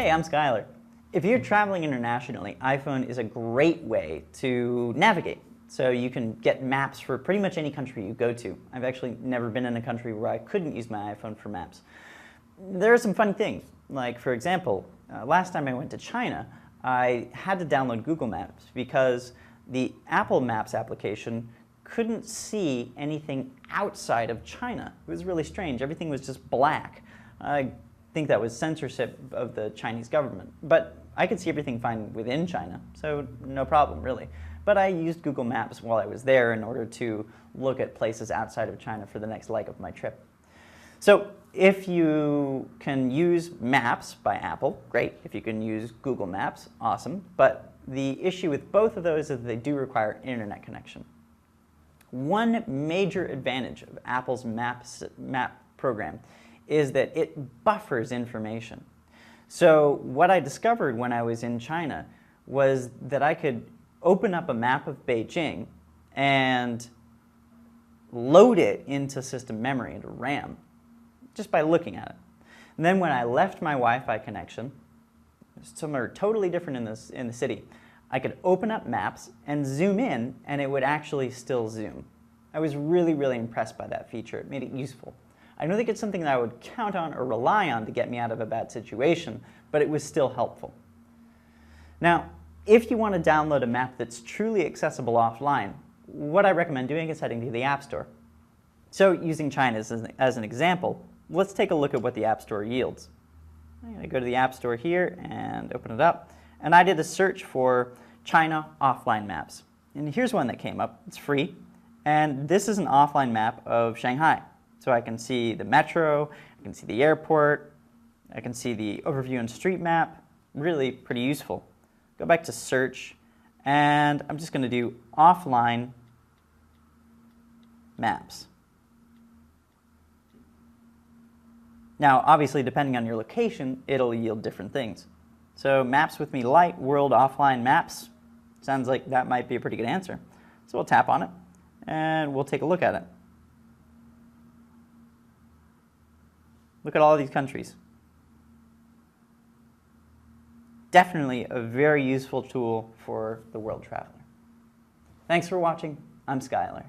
Hey, I'm Skylar. If you're traveling internationally, iPhone is a great way to navigate. So you can get maps for pretty much any country you go to. I've actually never been in a country where I couldn't use my iPhone for maps. There are some fun things, like for example, last time I went to China, I had to download Google Maps because the Apple Maps application couldn't see anything outside of China. It was really strange. Everything was just black. I think that was censorship of the Chinese government. But I could see everything fine within China, so no problem really. But I used Google Maps while I was there in order to look at places outside of China for the next leg of my trip. So if you can use Maps by Apple, great. If you can use Google Maps, awesome. But the issue with both of those is that they do require internet connection. One major advantage of Apple's map program is that it buffers information. So what I discovered when I was in China was that I could open up a map of Beijing and load it into system memory, into RAM, just by looking at it. And then when I left my Wi-Fi connection, somewhere totally different in the city, I could open up maps and zoom in, and it would actually still zoom. I was really, really impressed by that feature. It made it useful. I don't think it's something that I would count on or rely on to get me out of a bad situation, but it was still helpful. Now, if you want to download a map that's truly accessible offline, what I recommend doing is heading to the App Store. So using China as an example, let's take a look at what the App Store yields. I'm going to go to the App Store here and open it up. And I did a search for China offline maps. And here's one that came up. It's free. And this is an offline map of Shanghai. So I can see the metro, I can see the airport, I can see the overview and street map. Really pretty useful. Go back to search, and I'm just going to do offline maps. Now, obviously, depending on your location, it'll yield different things. So Maps with Me Lite, World Offline Maps, sounds like that might be a pretty good answer. So we'll tap on it, and we'll take a look at it. Look at all these countries. Definitely a very useful tool for the world traveler. Thanks for watching. I'm Skylar.